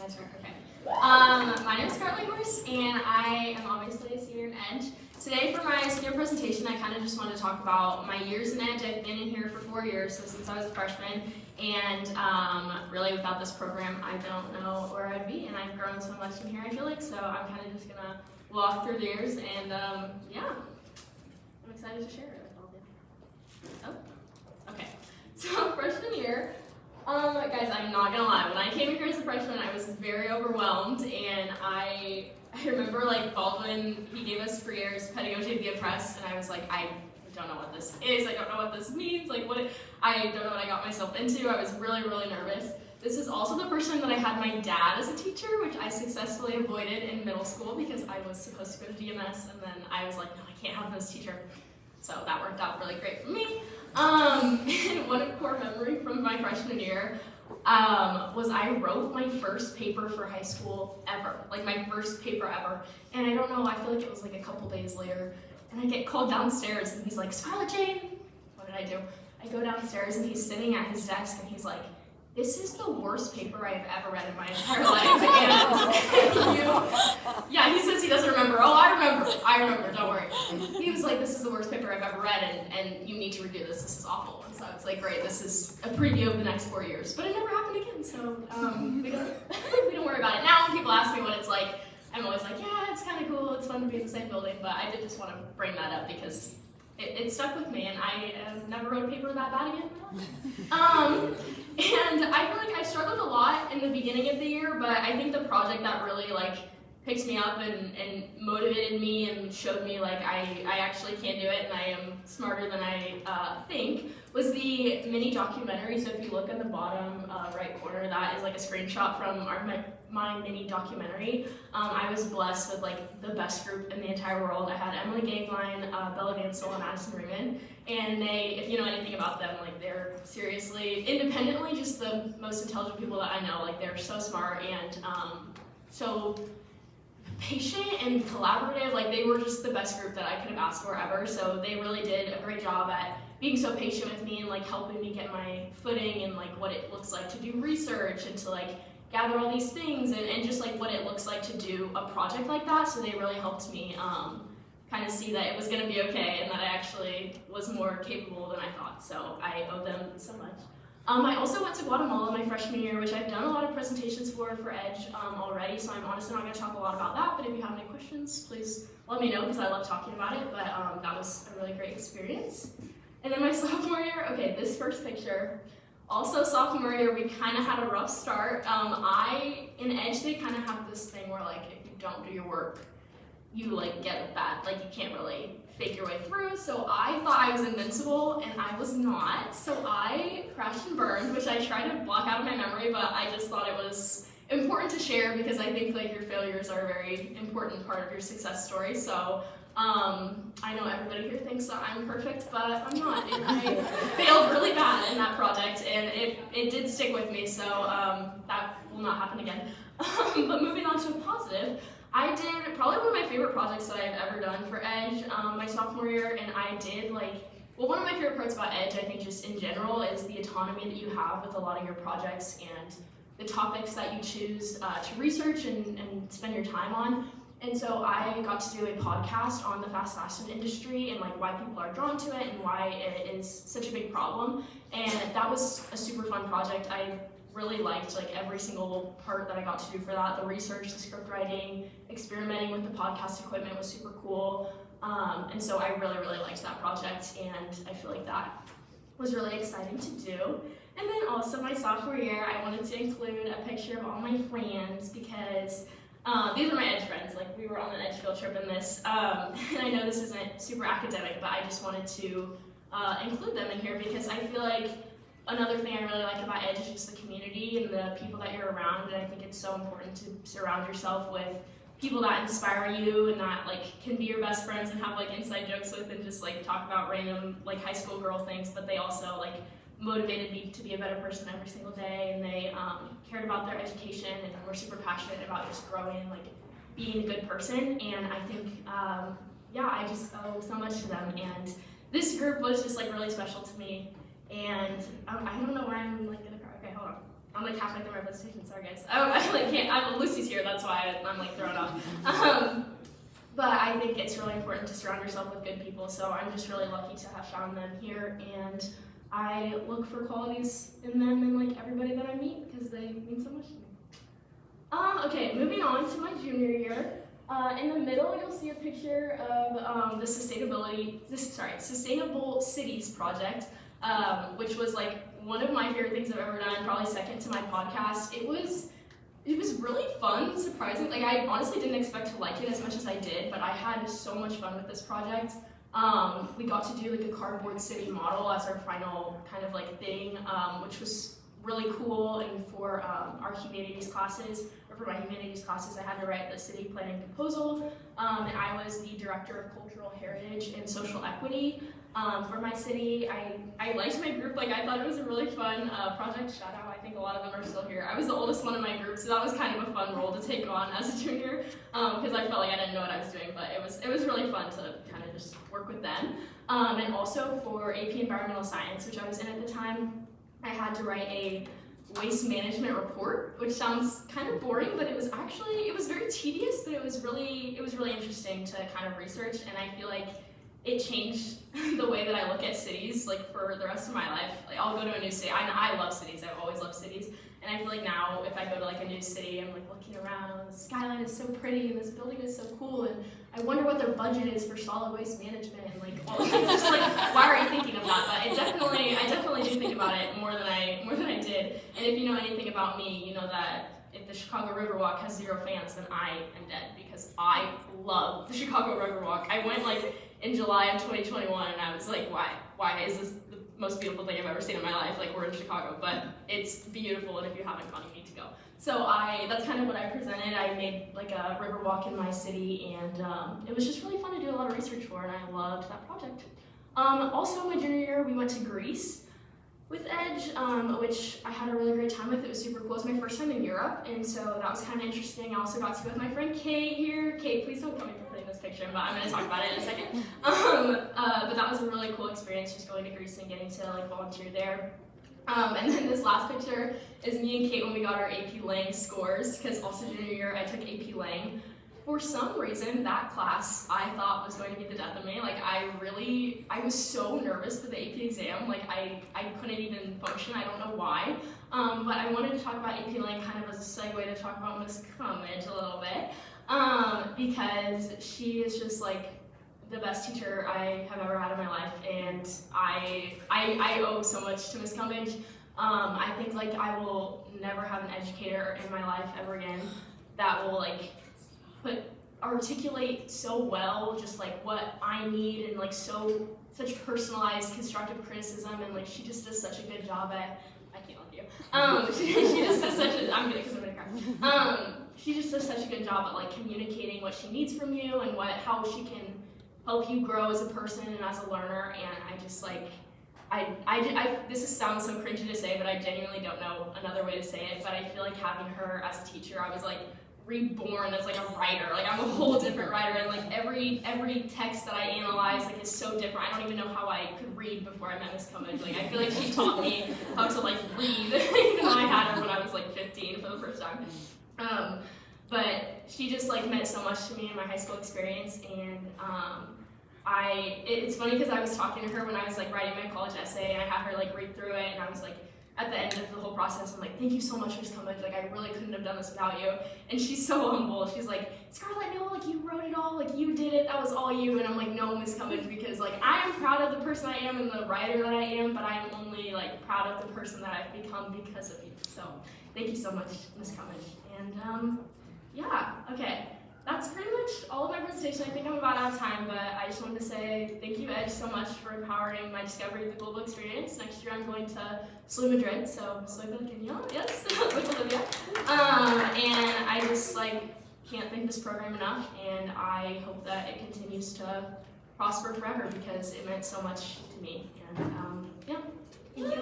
That's right, okay. My name is Scarlet, and I am obviously a senior in Edge. Today for my senior presentation, I kind of just want to talk about my years in Edge. I've been in here for 4 years, so since I was a freshman, and really without this program, I don't know where I'd be, and I've grown so much in here, I feel like, so I'm kind of just going to walk through the years, and yeah, I'm excited to share it with all of you. Oh, okay. So freshman year, guys, I'm not gonna lie, when I came in here as a freshman, I was very overwhelmed, and I remember like Baldwin, he gave us 3 years pedagogy to be oppressed, and I was like, I don't know what this is, I don't know what this means, like I don't know what I got myself into. I was really, really nervous. This is also the first time that I had my dad as a teacher, which I successfully avoided in middle school because I was supposed to go to DMS, and then I was like, no, I can't have him as a teacher. So that worked out really great for me. And one core memory from my freshman year was I wrote my first paper for high school ever, like my first paper ever. And I don't know, I feel like it was like a couple days later, and I get called downstairs and he's like, Scarlet Jane, what did I do? I go downstairs and he's sitting at his desk and he's like, this is the worst paper I've ever read in my entire life. And yeah, he says he doesn't remember. Oh, I remember, don't worry. He was like, this is the worst paper I've ever read, and you need to redo this is awful. And so I was like, great, this is a preview of the next 4 years. But it never happened again, so we don't worry about it. Now when people ask me what it's like, I'm always like, yeah, it's kind of cool, it's fun to be in the same building, but I did just want to bring that up because it stuck with me, and I never wrote a paper that bad again. And I feel like I struggled a lot in the beginning of the year, but I think the project that really like picked me up and motivated me and showed me like I actually can do it and I am smarter than I think was the mini documentary. So if you look at the bottom right corner, that is like a screenshot from my mini documentary. I was blessed with like the best group in the entire world. I had Emily Gagline, Bella Vansel, and Addison Riemann. And they, if you know anything about them, like they're seriously, independently, just the most intelligent people that I know. Like they're so smart and so patient and collaborative. Like they were just the best group that I could have asked for ever. So they really did a great job at being so patient with me and like helping me get my footing and like what it looks like to do research and to like gather all these things and just like what it looks like to do a project like that. So they really helped me kind of see that it was going to be okay and that I actually was more capable than I thought. So I owe them so much. I also went to Guatemala my freshman year, which I've done a lot of presentations for Edge already, so I'm honestly not going to talk a lot about that, but if you have any questions, please let me know because I love talking about it, but that was a really great experience. And then my sophomore year, okay, this first picture, also sophomore year, we kind of had a rough start. In Edge, they kind of have this thing where like if you don't do your work, you like get bad, like you can't really fake your way through. So I thought I was invincible and I was not. So I crashed and burned, which I tried to block out of my memory, but I just thought it was important to share because I think like your failures are a very important part of your success story. So I know everybody here thinks that I'm perfect, but I'm not. And I failed really bad in that project and it did stick with me. So that will not happen again. But moving on to a positive, I did probably one of my favorite projects that I've ever done for Edge my sophomore year, and I did one of my favorite parts about Edge, I think just in general, is the autonomy that you have with a lot of your projects and the topics that you choose to research and spend your time on. And so I got to do a podcast on the fast fashion industry and like why people are drawn to it and why it is such a big problem. And that was a super fun project. I really liked like every single part that I got to do for that. The research, the script writing, experimenting with the podcast equipment was super cool. And so I really, really liked that project and I feel like that was really exciting to do. And then also my sophomore year, I wanted to include a picture of all my friends because these are my Edge friends. Like we were on an Edge field trip in this. And I know this isn't super academic, but I just wanted to include them in here because I feel like another thing I really like about Edge is just the community and the people that you're around, and I think it's so important to surround yourself with people that inspire you and that like can be your best friends and have like inside jokes with and just like talk about random like high school girl things, but they also like motivated me to be a better person every single day, and they cared about their education and were super passionate about just growing and like being a good person. And I think yeah, I just owe so much to them, and this group was just like really special to me. And I don't know why I'm like gonna cry. Okay, hold on. I'm like halfway through my presentation, sorry guys. I like can't, Lucy's here, that's why I'm like thrown off. But I think it's really important to surround yourself with good people, so I'm just really lucky to have found them here, and I look for qualities in them and like everybody that I meet because they mean so much to me. Okay, moving on to my junior year. In the middle, you'll see a picture of the Sustainable Cities project, which was like one of my favorite things I've ever done, probably second to my podcast. It was really fun, surprising. Like I honestly didn't expect to like it as much as I did, but I had so much fun with this project. We got to do like a cardboard city model as our final kind of like thing, which was really cool. And for our humanities classes, or for my humanities classes, I had to write the city planning proposal, and I was the director of cultural heritage and social equity for my city. I liked my group. Like I thought it was a really fun project. Shout out, I think a lot of them are still here. I was the oldest one in my group, so that was kind of a fun role to take on as a junior, because I felt like I didn't know what I was doing, but it was really fun to kind of just work with them. And also for AP Environmental Science, which I was in at the time, I had to write a waste management report, which sounds kind of boring, but it was very tedious, but it was really interesting to kind of research, and I feel like it changed the way that I look at cities, like for the rest of my life. Like I'll go to a new city. I love cities. I've always loved cities, and I feel like now if I go to like a new city, I'm like looking around, oh, the skyline is so pretty, and this building is so cool, and I wonder what their budget is for solid waste management, and like, well, just like, why are you thinking of that? But I definitely do think about it more than I did. And if you know anything about me, you know that if the Chicago Riverwalk has 0 fans, then I am dead, because I love the Chicago Riverwalk. I went like in July of 2021, and I was like, why is this the most beautiful thing I've ever seen in my life? Like, we're in Chicago, but it's beautiful, and if you haven't gone, you need to go. So that's kind of what I presented. I made like a river walk in my city, and it was just really fun to do a lot of research for, and I loved that project. Also, my junior year, we went to Greece with Edge, which I had a really great time with. It was super cool. It was my first time in Europe, and so that was kind of interesting. I also got to go with my friend Kate here. Kate, please don't tell me for putting this picture, but I'm going to talk about it in a second. But that was a really cool experience, just going to Greece and getting to like volunteer there. And then this last picture is me and Kate when we got our AP Lang scores, because also junior year I took AP Lang. For some reason, that class I thought was going to be the death of me. Like I was so nervous for the AP exam. Like I couldn't even function. I don't know why. But I wanted to talk about AP Lang kind of as a segue to talk about Miss Cummage a little bit, because she is just like the best teacher I have ever had in my life, and I owe so much to Miss Cummage. I think like I will never have an educator in my life ever again that will like articulate so well just like what I need, and like such personalized constructive criticism, and like she just does such a good job at, I can't love you. She just does such a, I'm gonna, cause I'm gonna cry. She just does such a good job at like communicating what she needs from you, and how she can help you grow as a person and as a learner. And I just like, this sounds so cringy to say, but I genuinely don't know another way to say it, but I feel like having her as a teacher, I was like reborn as like a writer. Like I'm a whole different writer, and like every text that I analyze like is so different. I don't even know how I could read before I met Miss Cummage. Like I feel like she taught me how to like read, even though I had her when I was like 15 for the first time. But she just like meant so much to me in my high school experience, and it's funny because I was talking to her when I was like writing my college essay, and I had her like read through it, and I was like, at the end of the whole process, I'm like, thank you so much, Miss Cummage. Like, I really couldn't have done this without you. And she's so humble. She's like, Scarlet, no, like, you wrote it all. Like, you did it. That was all you. And I'm like, no, Miss Cummage, because, like, I am proud of the person I am and the writer that I am, but I am only, like, proud of the person that I've become because of you. So, thank you so much, Miss Cummage. And, yeah, okay. That's pretty much all of my presentation. I think I'm about out of time, but I just wanted to say thank you, Edge, so much for empowering my discovery of the global experience. Next year I'm going to SLU Madrid, so soy pequeño, yes, with Olivia. And I just like can't thank this program enough, and I hope that it continues to prosper forever because it meant so much to me. And yeah, thank you.